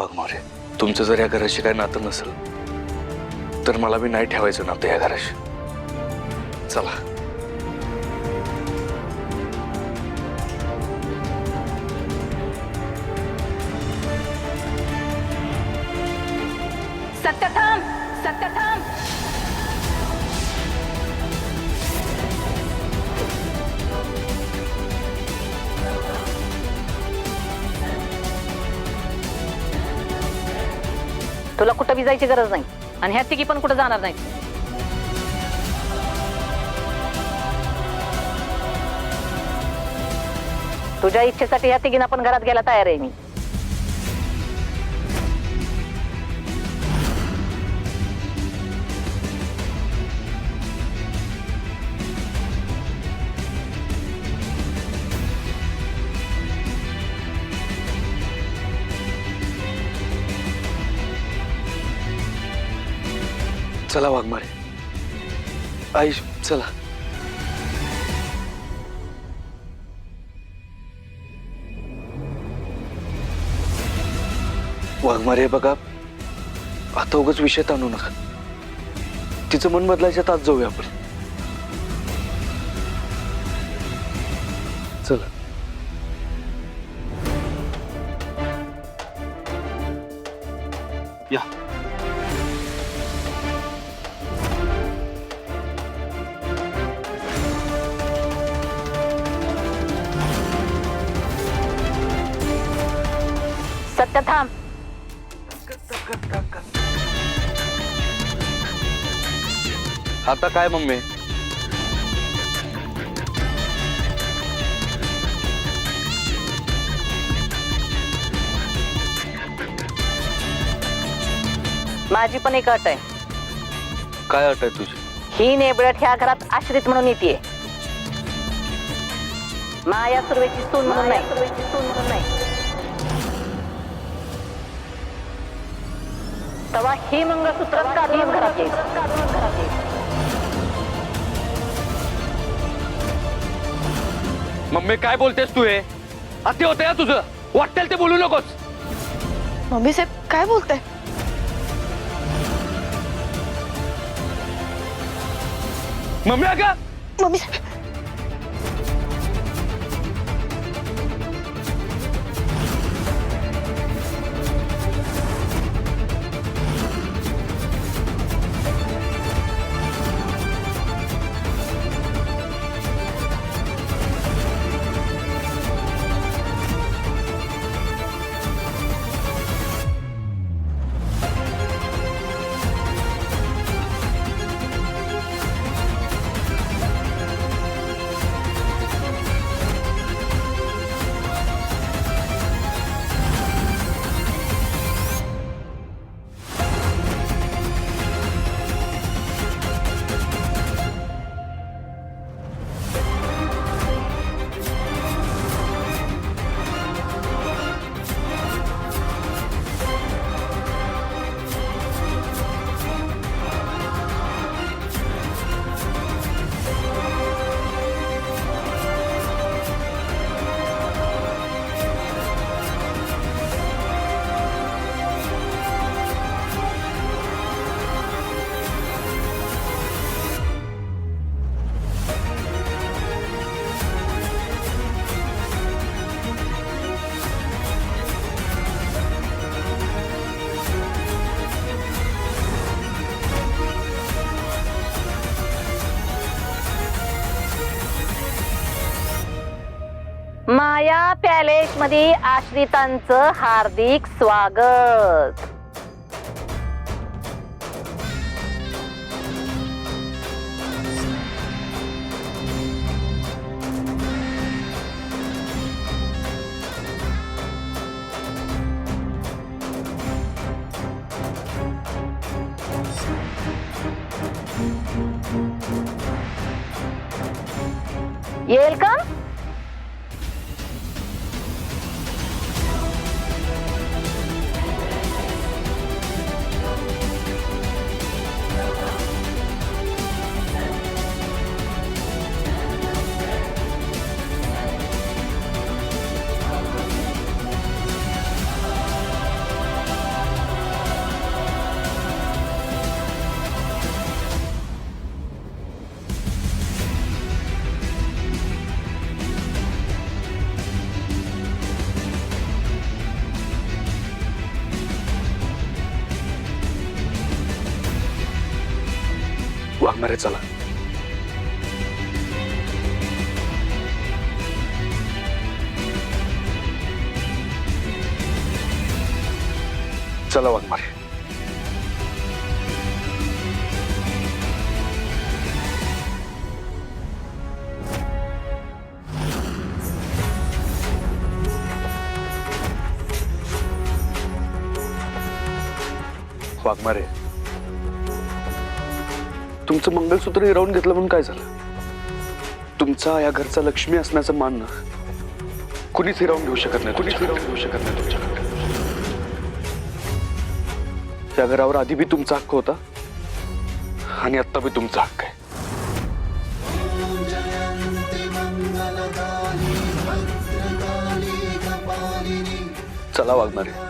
वाघमारे, तुमचं जर या घराशी काही नातं नसेल तर मला बी नाही ठेवायचं नातं या घराशी. चला. सत्यथाम, सत्यथाम. तुला कुठं बी जायची गरज नाही आणि ह्या तिघी पण कुठं जाणार नाही. तुझ्या इच्छेसाठी ह्या तिघींना पण घरात गेला तयार आहे मी. चला वाघमारे, आई चला. वाघमारे बघा, आता उगाच विषय आणू नका. तिचं मन बदलायच्या आत जाऊया आपण. चला. या. सत्यथाम. आता काय मम्मी? माझी पण एक अट आहे. काय अट आहे तुझी? ही नेबळट ह्या घरात आश्रित म्हणून येते. माया सुर्वेची सून म्हणून नाही. तेव्हा ही मंगळसूत्र काढून घरात येईल. मम्मी काय बोलतेस तू? हे अति होते ना तुझं. वाटेल ते बोलू नकोस. मम्मी साहेब काय बोलताय? मम्मी अगं, मम्मी साहेब माया पॅलेस मध्ये आश्रितांचं हार्दिक स्वागत. येईल का? वाघमारे चला. चला वाघमारे. वाघमारे, तुमचं मंगळसूत्र हिरावून घेतलं म्हणून काय झालं? तुमचा या घरचा लक्ष्मी असण्याचं मान ना कुणीच हिरावून घेऊ शकत नाही. कुणीच हिरावून घेऊ शकत नाही तुमच्याकडे. या घरावर आधी बी तुमचा हक्क होता आणि आता बी तुमचा हक्क आहे. चला वाघमारे.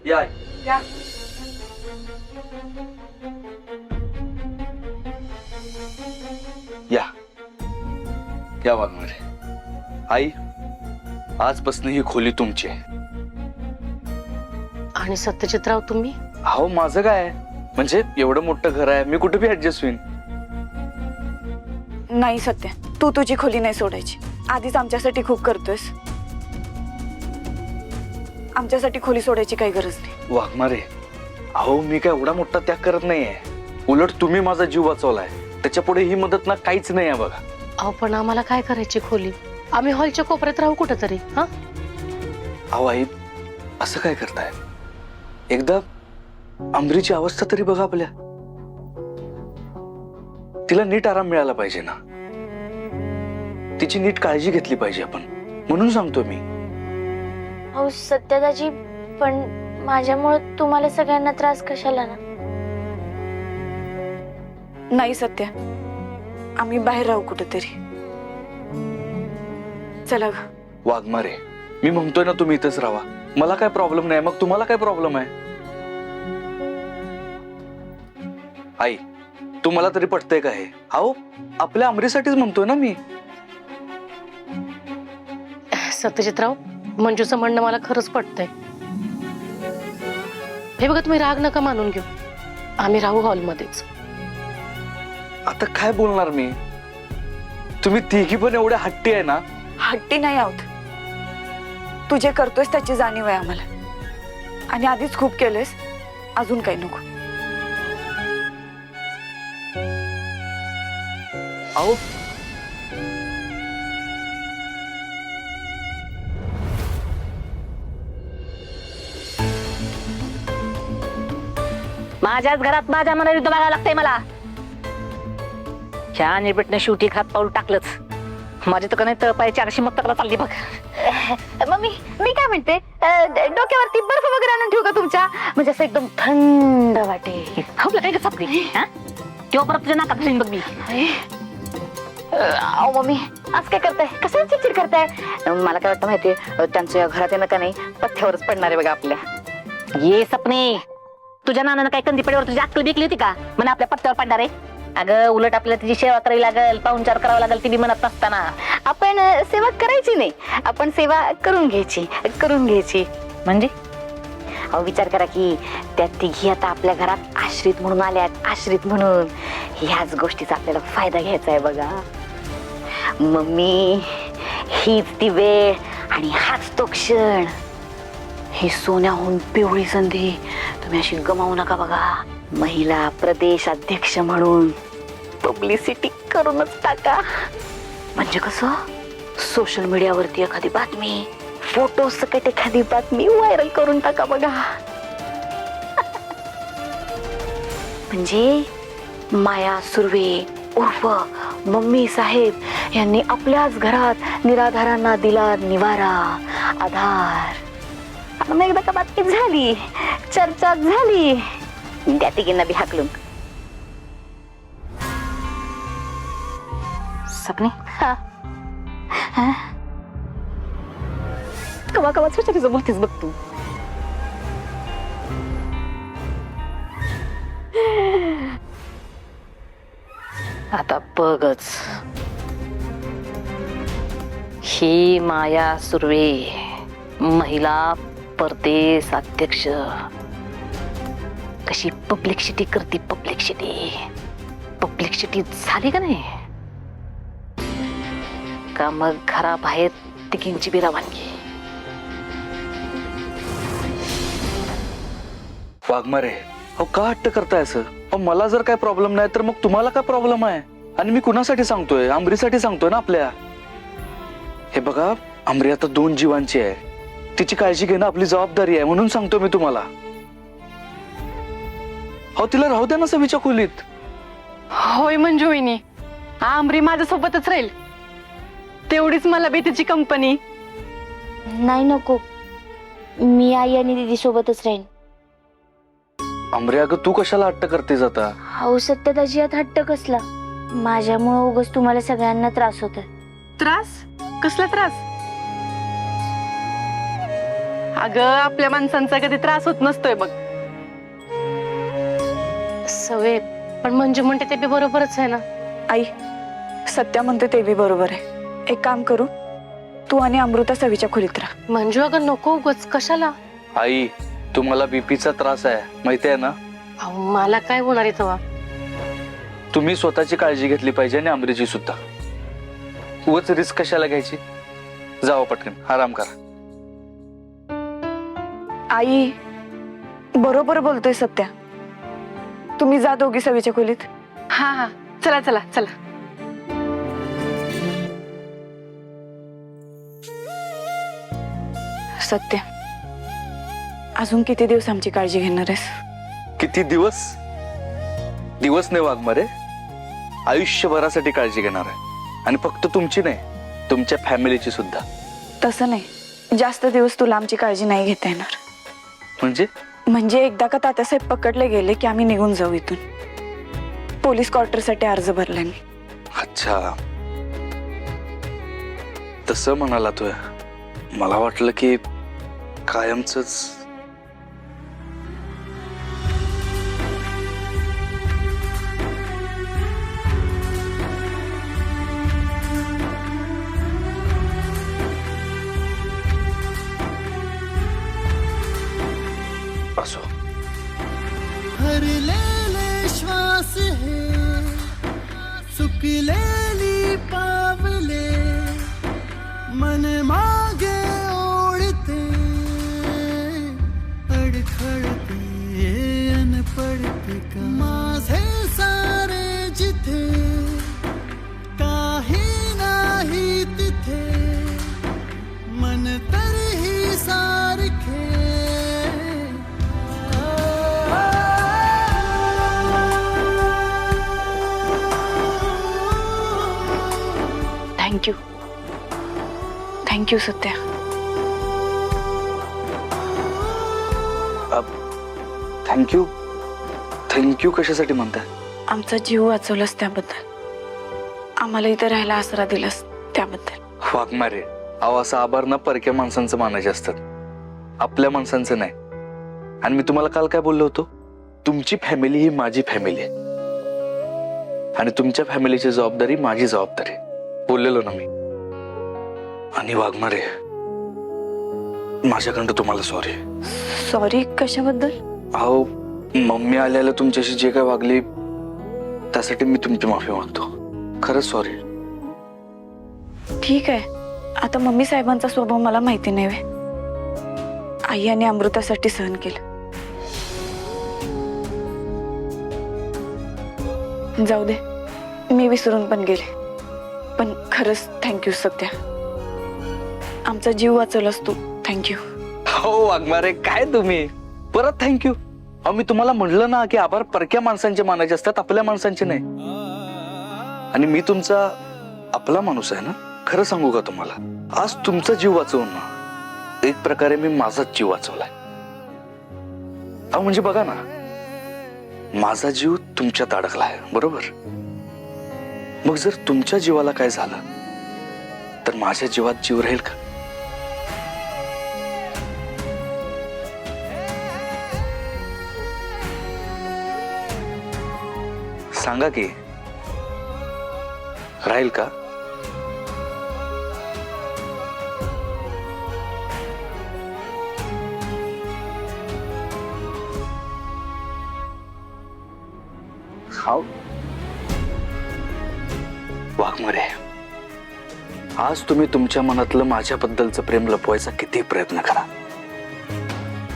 या या या वाघमारे. आई, आजपासून ही खोली तुमची आहे. आणि सत्यजितराव तुम्ही? अहो माझं काय आहे? म्हणजे एवढं मोठं घर आहे, मी कुठे बी ऍडजस्ट होईन. नाही सत्य, तू तुझी खोली नाही सोडायची. आधीच आमच्यासाठी खूप करतोयस. आमच्यासाठी खोली सोडायची काही गरज नाही. वाघमारे, अहो मी काय एवढा मोठा त्याग करत नाहीये. उलट तुम्ही माझा जीव वाचवलाय. त्याच्या पुढे ही मदत ना काहीच नाही आहे बघा. अहो पण आम्हाला काय करायची खोली? आम्ही हॉलच्या कोपऱ्यात राहू कुठेतरी. हा अहो आई, असं काय करताय? एकदा अमरीची अवस्था तरी बघा आपल्या. तिला नीट आराम मिळाला पाहिजे ना. तिची नीट काळजी घेतली पाहिजे आपण. म्हणून सांगतो मी. अहो सत्यदाजी, पण माझ्यामुळे तुम्हाला सगळ्यांना त्रास कशाला ना? नाही सत्य, आम्ही बाहेर राहू कुठेतरी. चला ग. वाघमारे, मी म्हणतोय ना तुम्ही इथेच राहा. मला काय प्रॉब्लेम नाही. मग तुम्हाला काय प्रॉब्लेम आहे? आई, तुम्हाला तरी पटतंय का हे? अहो आपल्या अमरीसाठीच म्हणतोय ना मी. सत्यजितराव, मंजूचं म्हणणं मला खरंच पटतंय. हे बघा, तुम्ही राग नका मानून घेऊ. आम्ही राहू हॉलमध्येच. आता काय बोलणार मी? तुम्ही तिघी पण एवढ्या हट्टी आहे ना. हट्टी नाही आहोत. तू जे करतोयस त्याची जाणीव आहे आम्हाला. आणि आधीच खूप केलेस, अजून काही नको. अहो माझ्याच घरात माझ्या मनाविरुद्ध बघावं लागतंय मला. ह्या निर्भीटने शेवटी घरात पाऊल टाकलंच. माझी तर नाही तळपायची अशी मग तक्रार चालली बघ. मम्मी, मी काय म्हणते, डोक्यावरती बर्फ वगैरे आणून ठेवू का तुमच्या? म्हणजे असं एकदम थंड वाटेल. आपलं काय सापडी किंवा परत तुझ्या नाकात घालीन बघ मी. अहो मम्मी, आज काय करताय? कसं चिडचिड करताय? मला काय वाटतं माहितीये, त्यांच्या घरात येणं का नाही पथ्यावरच पडणार आहे बघा आपल्या. ये सपने, तुझ्या नानानं काय कंदीपडीवर तुझी अक्कल बिकली होती का? म्हणा आपल्या पत्त्यावर पडणार आहे. अगं उलट आपल्याला तिची सेवा करावी लागेल, पाहुणचार करावा लागेल. ती बी म्हणत नसताना आपण सेवा करायची नाही, आपण सेवा करून घ्यायची. म्हणजे अहो विचार करा की त्या तिघी आता आपल्या घरात आश्रित म्हणून आल्यात. आश्रित म्हणून ह्याच गोष्टीचा आपल्याला फायदा घ्यायचा आहे बघा. मम्मी, हीच ती वेळ आणि हाच तो क्षण. ही सोन्याहून पिवळी संधी तुम्ही अशी गमावू नका बघा. महिला प्रदेश अध्यक्ष म्हणून पब्लिसिटी करूनच टाका. म्हणजे कसं सोशल मीडियावरती एखादी बातमी, फोटो सकट एखादी बातमी व्हायरल करून टाका बघा. म्हणजे माया सुर्वे उर्फ मम्मी साहेब यांनी आपल्याच घरात निराधारांना दिला निवारा, आधार. आता मग एकदा का बातमी झाली, चर्चा झाली, त्या तिघींना बी हाकलून. सपने हा कवा कवा सुचारीचं बोलतेस बघ तू. आता बघच, ही माया सुर्वे महिला परदेश अध्यक्ष कशी पब्लिसिटी करते. पब्लिसिटी झाली का नाही का मग घराबाहेर तिघींची बी रवानगी. वाघमारे, अहो का हट्ट करताय असं? अहो मला जर काय प्रॉब्लेम नाही तर मग तुम्हाला काय प्रॉब्लेम आहे? आणि मी कुणासाठी सांगतोय? आंबरीसाठी सांगतोय ना आपल्या. हे बघा, आंबरी आता 2 जीवांची आहे, तिची काळजी घेणं आपली जबाबदारी आहे, म्हणून सांगतोय मी तुम्हाला. अहो तिला राहू द्या ना सवीच्या खोलीत. होय मंजू वहिनी, आंबरी माझ्यासोबतच राहील, तेवढीच मला बी तिची कंपनी. नाही नको, मी आई आणि दीदी सोबतच राहीन. आंबरी अगं तू कशाला हट्ट करतेस आता? अहो सत्य यात हट्ट कसला? माझ्यामुळे उगाच तुम्हाला सगळ्यांना त्रास होत. त्रास? कसला त्रास? अगं आपल्या माणसांचा कधी त्रास होत नसतोय बघ. सवे, पण मंजू म्हणते ते बी बरोबरच आहे ना. आई, सत्या म्हणते ते बी बरोबर आहे. एक काम करू, तू आणि अमृता सवीच्या खोलीत राहा. मंजू अगं नको उगाच, कशाला? आई, तुम्हाला बीपीचा त्रास आहे माहिती आहे ना? अहो मला काय होणार आहे तेव्हा? तुम्ही स्वतःची काळजी घेतली पाहिजे आणि आंबरीची सुद्धा. उगाच रिस्क कशाला घ्यायची? जावा पटकन, आराम करा. आई, बरोबर बोलतोय सत्या. तुम्ही जा दोघी सवीच्या खोलीत. हा हा, चला चला चला. सत्या, अजून किती दिवस आमची काळजी घेणार आहेस? किती दिवस? दिवस नाही वाघमारे, आयुष्यभरासाठी काळजी घेणार आहे. आणि फक्त तुमची नाही, तुमच्या फॅमिलीची सुद्धा. तसं नाही, जास्त दिवस तुला आमची काळजी नाही घेता येणार. म्हणजे एकदा का तात्यासाहेब पकडले गेले की आम्ही निघून जाऊ इथून. पोलीस क्वार्टरसाठी अर्ज भरलाय मी. अच्छा, तसं म्हणाला तू. मला वाटलं की कायमचंच. असो. हरलेले श्वास हे सुकलेली पावले मन मागे ओढते अडखळते अन पडते का माझे सारे जिथे काही नाही तिथे मन तरीही सारखे. थँक्यू सत्या. थँक्यू कशासाठी म्हणताय? आमचा जीव वाचवलास त्याबद्दल, आम्हाला इथे राहायला आसरा दिलास त्याबद्दल. वाघमारे, अहो असं आभार ना परक्या माणसांचं मानायचे असतात, आपल्या माणसांचं नाही. आणि मी तुम्हाला काल काय बोललो होतो? तुमची फॅमिली ही माझी फॅमिली आहे आणि तुमच्या फॅमिलीची जबाबदारी माझी जबाबदारी, बोललेलो ना मी. आणि वाघमारे, माझ्याकडं तुम्हाला सॉरी. सॉरी कशाबद्दल? अहो मम्मी आल्याला तुमच्याशी जे काय वागली त्यासाठी मी तुमची माफी मागतो. खरंच सॉरी. ठीक आहे, आता मम्मी साहेबांचा स्वभाव मला माहिती नाही वे. आई आणि अमृतासाठी सहन केलं. जाऊ दे, मी विसरून पण गेले, पण खरंच थँक्यू सत्या. आमचा जीव वाचवलास तू. थँक्यू. हो वाघमारे, काय तुम्ही परत थँक्यू. अहो मी तुम्हाला म्हणलं ना की आभार परक्या माणसांचे मानायचे असतात, आपल्या माणसांचे नाही. आणि मी तुमचा आपला माणूस आहे ना. खरं सांगू का तुम्हाला, आज तुमचा जीव वाचवून ना एक प्रकारे मी माझाच जीव वाचवलाय. अहो म्हणजे बघा ना, माझा जीव तुमच्यात अडकलाय, बरोबर. मग जर तुमच्या जीवाला काय झालं तर माझ्या जीवात जीव राहील का? सांगा की, राहील का? हाव वाघमारे, आज तुम्ही तुमच्या मनातलं माझ्याबद्दलचं प्रेम लपवायचा किती प्रयत्न करा,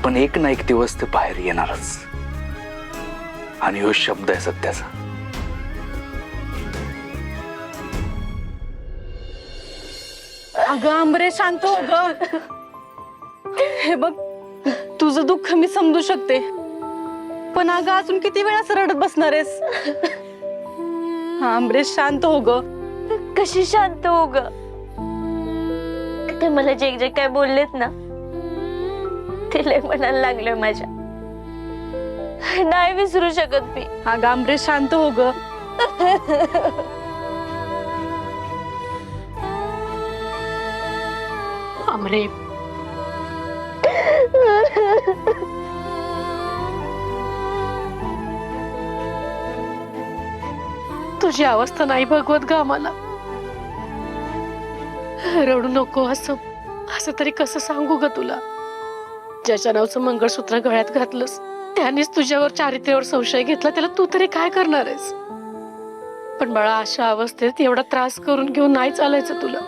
पण एक ना एक दिवस ते बाहेर येणारच. आणि हो शब्द आहे सत्याचा. अगं आंबरे, शांत हो ग. हे बघ, तुझं दुःख मी समजू शकते, पण अगं अजून किती वेळा असं रडत बसणार आहेस? आंबरे शांत हो ग. कशी शांत हो ग? ते मला जे जे काय बोललेत ना ते लय मनाला लागलंय माझ्या. नाही विसरू शकत मी. अगं आंबरे शांत हो ग. आमरे, तुझी अवस्था नाही भगवत ग आम्हाला. रडू नको. असं तरी कसं सांगू ग तुला? ज्याच्या नावचं मंगळसूत्र गळ्यात घातलंस त्यानेच तुझ्यावर चारित्र्यावर संशय घेतला, त्याला तू तरी काय करणार आहेस? पण बाळा, अशा अवस्थेत एवढा त्रास करून घेऊन नाही चालायचं तुला.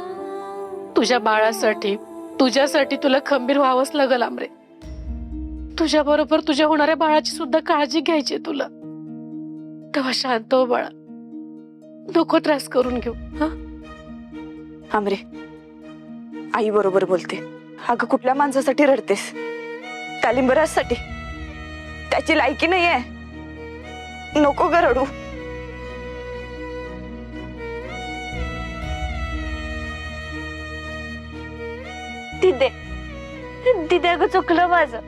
तुझ्या बाळासाठी, तुझ्यासाठी तुला खंबीर व्हावंच लागल आमरे. तुझ्या बरोबर तुझ्या होणाऱ्या बाळाची सुद्धा काळजी घ्यायची तुला. तेव्हा शांत हो बाळा, नको त्रास करून घेऊ. हा आमरे, आई बरोबर बोलते. अगं कुठल्या माणसासाठी रडतेस? कालिंबराजसाठी? त्याची लायकी नाहीये. नको ग रडू. तिथे तिथे अगं चुकलं माझं.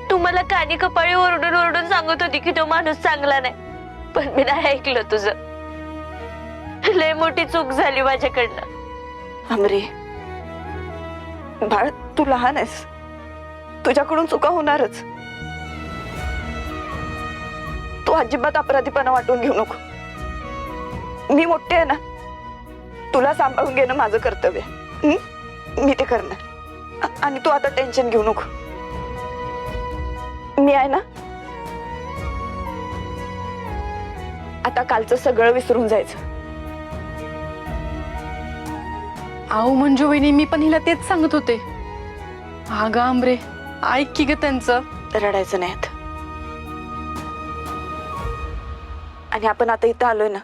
तू मला कानी कपाळी ओरडून ओरडून सांगत होती की तो माणूस चांगला नाही, पण मी नाही ऐकलं तुझं. लय मोठी चूक झाली माझ्याकडनं. आमरे बाळ, तू लहान आहेस, तुझ्याकडून चुका होणारच. तू अजिबात अपराधीपणा वाटून घेऊ नको. मी मोठी आहे ना, तुला सांभाळून घेणं माझं कर्तव्य. मी ते करणार. आणि तू आता टेन्शन घेऊ नको. मी आहे ना. आता कालचं सगळं विसरून जायचं. आहो मंजू वहिनी, मी पण हिला तेच सांगत होते. अगं आंबरे, ऐक की ग त्यांचं. रडायचं नाही आता. आणि आपण आता इथं आलोय ना,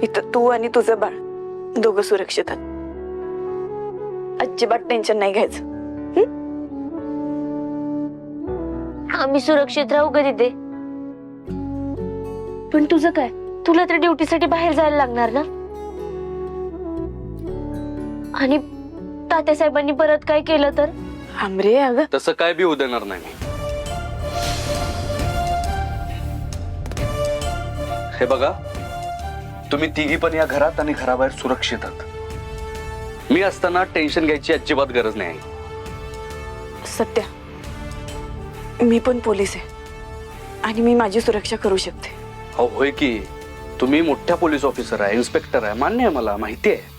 इथं तू आणि तुझं बाळ दोघं सुरक्षित आहात. अजिबात टेन्शन नाही घ्यायचं. आम्ही सुरक्षित राहू ग तिथे. पण तुझं काय? तुला तर ड्युटीसाठी बाहेर जायला लागणार ना. आणि तात्यासाहेबांनी परत काय केलं तर? आमरे अगं, तसं काय बी होऊ देणार नाही मी. हे बघा, तुम्ही तिघी पण या घरात आणि घराबाहेर सुरक्षित आहात. मी असताना टेन्शन घ्यायची अजिबात गरज नाही. सत्या, मी पण पोलीस आहे आणि मी माझी सुरक्षा करू शकते. हो होय की, तुम्ही मोठ्या पोलीस ऑफिसर आहे, इन्स्पेक्टर आहे, मान्य आहे, मला माहिती आहे.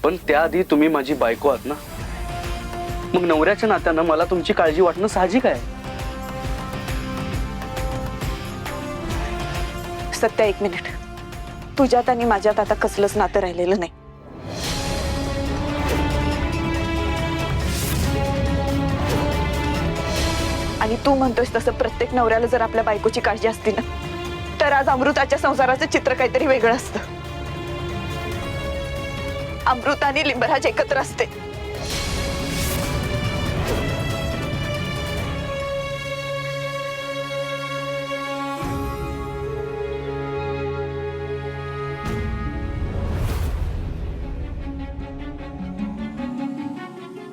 पण त्याआधी तुम्ही माझी बायको आहात ना. मग नवऱ्याच्या नात्यानं मला तुमची काळजी वाटणं साहजिक आहे. सत्या, एक मिनिट. तुझ्यात आणि माझ्यात आता कसलंच नातं राहिलेलं नाही. आणि तू म्हणतोस तसं प्रत्येक नवऱ्याला जर आपल्या बायकोची काळजी असती ना, तर आज अमृताच्या संसाराचं चित्र काहीतरी वेगळं असतं. अमृत आणि लिंबराज एकत्र असते.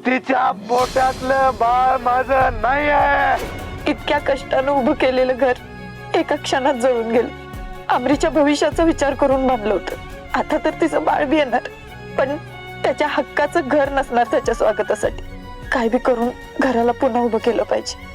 तिच्या पोटातलं बाळ माझं नाही आहे. इतक्या कष्टानं उभं केलेलं घर एका क्षणात जळून गेलं. अमरीच्या भविष्याचा विचार करून बांधलं होतं. आता तर तिचं बाळ बी येणार, पण त्याच्या हक्काचं घर नसणार त्याच्या स्वागतासाठी. काय बी करून घराला पुन्हा उभं केलं पाहिजे.